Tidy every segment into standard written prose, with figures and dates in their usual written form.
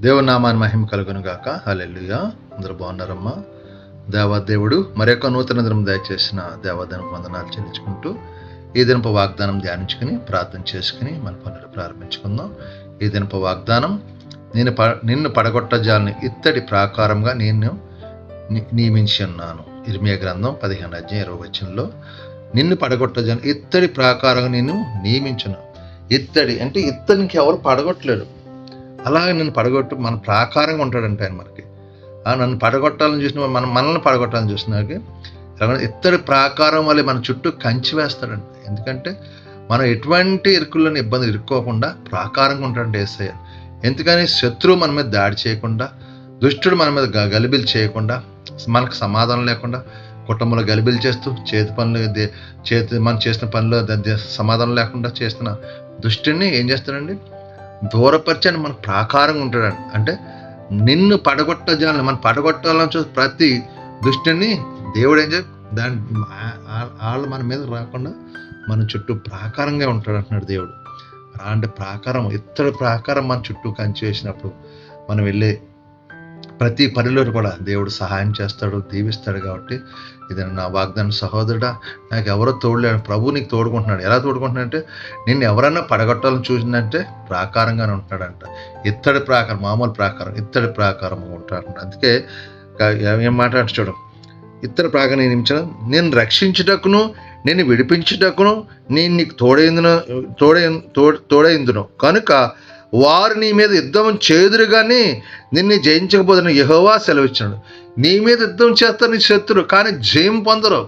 దేవుని నామాన్ని మహిమ కలుగును గాక. హల్లెలూయా. అందరూ బాగున్నారమ్మా. దేవాదేవుడు మరొక నూతన దినం దయచేసిన దేవాదానికి వందనాలు చెల్లించుకుంటూ ఈ దినపు వాగ్దానం ధ్యానించుకుని ప్రార్థన చేసుకుని మన పనులు ప్రారంభించుకుందాం. ఈ దినపు వాగ్దానం, నిన్ను పడగొట్టజాలని ఇత్తడి ప్రాకారంగా నేను నియమించి ఉన్నాను. ఇర్మియా గ్రంథం 15:20 నిన్ను పడగొట్టజాలని ఇత్తడి ప్రాకారంగా నేను నియమించును. ఇత్తడి అంటే ఇత్తడికి ఎవరు పడగొట్టలేరు. అలాగే నన్ను పడగొట్టు మన ప్రాకారంగా ఉంటాడంటే ఆయన మనకి. నన్ను పడగొట్టాలని చూసిన మనల్ని పడగొట్టాలని చూసినాక ఇత్తడి ప్రాకారం వల్ల మన చుట్టూ కంచి వేస్తాడంట. ఎందుకంటే మనం ఎటువంటి ఇరుకులను ఇబ్బంది ఇరుక్కోకుండా ప్రాకారంగా ఉంటాడంటే యేసయ్య. ఎందుకని శత్రువు మన మీద దాడి చేయకుండా, దుష్టుడు మన మీద గలిబిలు చేయకుండా, మనకు సమాధానం లేకుండా కుటుంబంలో గలిబిలు చేస్తూ మనం చేసిన పనిలో సమాధానం లేకుండా చేస్తున్న దుష్టుడిని ఏం చేస్తాడండి, దూరపరిచని మన ప్రాకారంగా ఉంటాడండి. అంటే నిన్ను పడగొట్టజాలని, మనం పడగొట్టాలని చూసి ప్రతి దుష్టుని దేవుడు ఏం చేయాలి, వాళ్ళు మన మీద రాకుండా మన చుట్టూ ప్రాకారంగా ఉంటాడు అంటున్నాడు దేవుడు. అలాంటి ప్రాకారం, ఇత్తడి ప్రాకారం మన చుట్టూ కంచి వేసినప్పుడు మనం వెళ్ళే ప్రతి పనిలో కూడా దేవుడు సహాయం చేస్తాడు, దీవిస్తాడు. కాబట్టి ఇది నా వాగ్దానం. సహోదరుడా, నాకు ఎవరో తోడులేడు, ప్రభు నీకు తోడుకుంటున్నాడు. ఎలా తోడుకుంటున్నాడంటే, నిన్ను ఎవరన్నా పడగొట్టాలని చూసిందంటే ప్రాకారంగానే ఉంటున్నాడంట. ఇత్తడి ప్రాకారం, మామూలు ప్రాకారం, ఇత్తడి ప్రాకారం ఉంటాడు. అందుకే ఏం మాట్లాడు చూడు, ఇత్తడి ప్రాకారం నేను రక్షించుటకును నేను విడిపించుటకును నేను నీకు తోడైందును కనుక వారు నీ మీద యుద్ధం చేదురు కానీ నిన్ను జయించకపోతే యెహోవా సెలవిచ్చాడు. నీ మీద యుద్ధం చేస్తారు నీ శత్రువు, కానీ జయం పొందరు.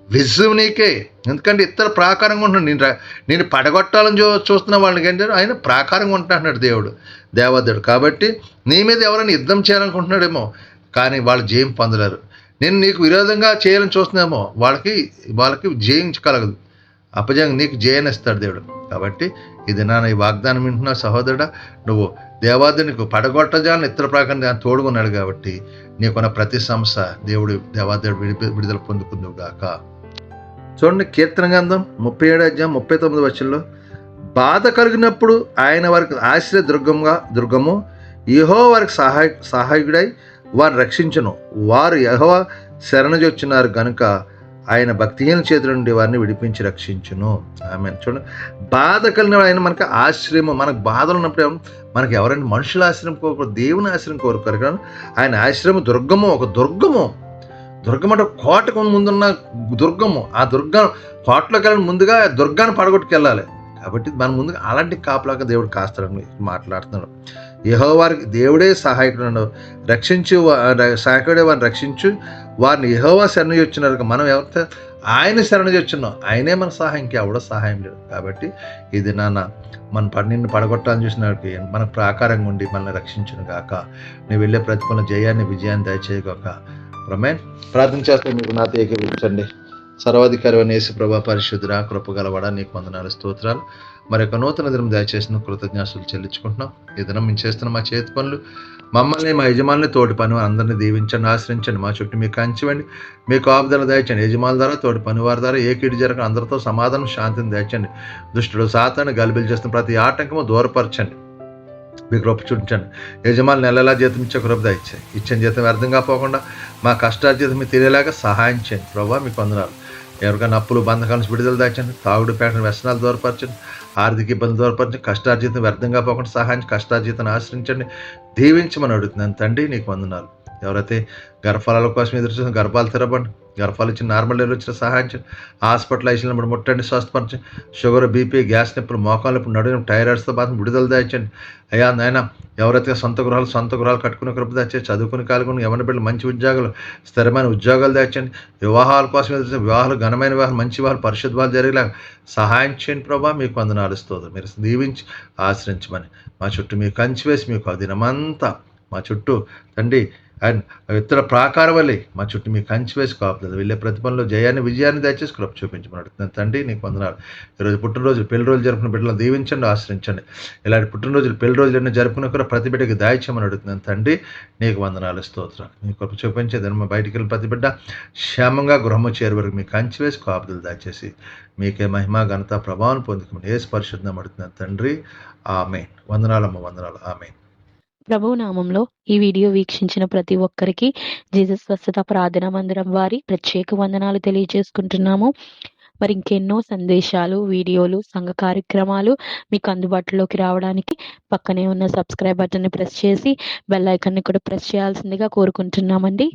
విజయం నీకే. ఎందుకంటే ఇతర ప్రాకారంగా ఉంటున్నాడు. నేను పడగొట్టాలని చూస్తున్న వాళ్ళకి ఏంటంటే ఆయన ప్రాకారంగా ఉంటున్నాడు దేవదేవుడు. కాబట్టి నీ మీద ఎవరైనా యుద్ధం చేయాలనుకుంటున్నాడేమో, కానీ వాళ్ళు జయం పొందలేరు. నేను నీకు విరోధంగా చేయాలని చూస్తున్నామో వాళ్ళకి జయించగలగదు. అపజయం నీకు జయనిస్తాడు దేవుడు. కాబట్టి ఇది ఈ వాగ్దానం వింటున్నా సహోదరుడా, నువ్వు దేవాదునికి పడగొట్టజాలని ఇతర ప్రకారం దాన్ని తోడుకున్నాడు. కాబట్టి నీకున్న ప్రతి సమస్య దేవాదేవుడు విడుదల పొందుకుందువు గాక. చూడండి, కీర్తన గ్రంథం 37:39 బాధ కలిగినప్పుడు ఆయన వారికి ఆశ్రయ దుర్గము, యెహోవా వారికి సహాయకుడై వారిని రక్షించును. వారు యెహోవా శరణుజొచ్చినారు గనుక ఆయన భక్తిహీన చేతుల నుండి వారిని విడిపించి రక్షించును. ఆమేన్. చూడండి, బాధ కలిగిన ఆయన మనకి ఆశ్రయం. మనకు బాధలు ఉన్నప్పుడు మనకి ఎవరైనా మనుషుల ఆశ్రయం కోరుకోరు, దేవుని ఆశ్రయం కోరుకోరు. కానీ ఆయన ఆశ్రయం దుర్గము, ఒక దుర్గము అంటే కోటకు ముందున్న దుర్గము. ఆ కోటలోకి వెళ్ళిన ముందుగా దుర్గాన్ని పడగొట్టుకెళ్ళాలి. కాబట్టి మన ముందుగా అలాంటి కాపులాగా దేవుడు కాస్తాడని మాట్లాడుతున్నాడు. యెహోవారికి దేవుడే సహాయకుడు, సహాయకుడే వారిని రక్షించు. వారిని యెహోవా శరణు వచ్చినారు. మనం ఎవరితో ఆయన శరణు వచ్చున్నాం, ఆయనే మన సహాయం, ఇంకెవడో సహాయం లేదు. కాబట్టి ఇది నిన్ను పడగొట్టాలని చూసినకి మన ప్రాకారంగా ఉండి మనల్ని రక్షించును గాక. నువ్వు వెళ్ళే ప్రతిఫలం జయాన్ని విజయాన్ని దయచేయగాక. ప్రమేన్. ప్రార్థన చేస్తే మీకు నాతో ఏకీభవించండి. సర్వాధికారి యేసు ప్రభా, పరిశుద్ధుడా, కృపగలవాడ, నీకు వందనాలు, స్తోత్రాలు. మరొక నూతన దినం దయచేసిన కృతజ్ఞతలు చెల్లించుకుంటున్నాం. ఈ దినం మేము చేస్తున్న మా చేతి పనులు, మమ్మల్ని మా యజమానులు తోటి పని అందరినీ దీవించండి, ఆశ్రయించండి. మా చుట్టూ మీకు కంచివ్వండి, మీ కాపుదల దయచండి. యజమానుల ద్వారా, తోటి పనివారి ద్వారా ఏ కీడు జరగక అందరితో సమాధానం, శాంతిని దయచండి. దుష్టుడు సాతాను గలిబిలు చేస్తున్న ప్రతి ఆటంకము దూరపరచండి, మీ కృప చూపించండి. యజమానులు నెలలా జీతం ఇచ్చే కృప దయచేయండి. ఇచ్చిన జీతం వ్యర్థంగా పోకుండా మా కష్టార్జితం మీరు తెలియలాగా సహాయం చేయండి. ప్రభావ మీకు వందనాలు. ఎవరికైనా అప్పులు బంధకాల నుంచి విడుదల దాచండి, తాగుడు పేటను వ్యసనాలు దూరపరచండి, ఆర్థిక ఇబ్బంది దూరపరచండి, కష్టార్జితం వ్యర్థంగా పోకుండా సహాయం, కష్టార్జితాన్ని ఆశ్రయించండి, దీవించమని అడుగుతున్నాను తండ్రి. నీకు వందనాలు. ఎవరైతే గర్భఫలాల కోసం ఎదురు చూసిన గర్భాలు తెరవండి, గర్భాలు ఇచ్చిన నార్మల్ డెలివరీ వచ్చిన సహాయం చేయండి, హాస్పిటల్ ఐసీలో ముట్టండి, స్వస్థపరచండి. షుగర్, బీపీ, గ్యాస్ నొప్పులు, మోకాలు నొప్పులు, నడుము, థైరాయిడ్స్తో బాధ విడుదల దాచండి. అయ్యా నాయన, ఎవరైతే సొంత గృహాలు కట్టుకునే కృప దాచండి, చదువుకుని కాలుకుని ఎవరి బిడ్డలు మంచి ఉద్యోగాలు, స్థిరమైన ఉద్యోగాలు దాచండి. వివాహాల కోసం ఎదురు వివాహాలు, ఘనమైన వివాహాలు, మంచి వివాహాలు, పరిశుద్ధ వివాహాలు జరిగేలా సహాయం చేయండి. ప్రభావ మీకు వందనాలు, స్తోత్రం. మీరు దీవించి ఆశ్రయించమని మా చుట్టూ మీకు కంచి వేసి మీకు దినమంతా మా చుట్టూ తండ్రి అండ్ ఇతర ప్రాకారం వల్లే మా చుట్టూ మీకు కంచి వేసి కాపుతుంది. వెళ్ళే ప్రతిఫలంలో జయాన్ని విజయాన్ని దయచేసి కృప చూపించమని అడుగుతున్నాను తండ్రి. నీకు వందనాలు. ఈరోజు పుట్టినరోజులు, పెళ్లి రోజులు జరుపుకున్న బిడ్డలను దీవించండి, ఆశ్రయించండి. ఇలాంటి పుట్టినరోజులు, పెళ్లి రోజులన్నీ జరుపుకున్న కూడా ప్రతి బిడ్డకి దాయిచ్చమని అడుగుతున్నాను తండ్రి. నీకు వందనాలు, స్తోత్రం. నీ కృప చూపించేదాన్ని బయటికి వెళ్ళి ప్రతి బిడ్డ క్షేమంగా గృహము చేరు వరకు మీకు కంచి వేసి కాపుదలు దయచేసి మీకే మహిమ, ఘనత, ప్రభావం పొందుకోమని యేసు పరిశుద్ధం అడుగుతున్నాను తండ్రి. ఆమేన్. వందనాలమ్మ, వందనాలు. ఆమేన్. ప్రభువు నామంలో ఈ వీడియో వీక్షించిన ప్రతి ఒక్కరికి జీసస్ స్వస్థత ప్రార్థనా మందిరం వారి ప్రత్యేక వందనాలు తెలియజేసుకుంటున్నాము. మరి ఇంకెన్నో సందేశాలు, వీడియోలు, సంఘ కార్యక్రమాలు మీకు అందుబాటులోకి రావడానికి పక్కనే ఉన్న సబ్స్క్రైబ్ బటన్ని ప్రెస్ చేసి బెల్ ఐకాన్ని కూడా ప్రెస్ చేయాల్సిందిగా కోరుకుంటున్నామండి.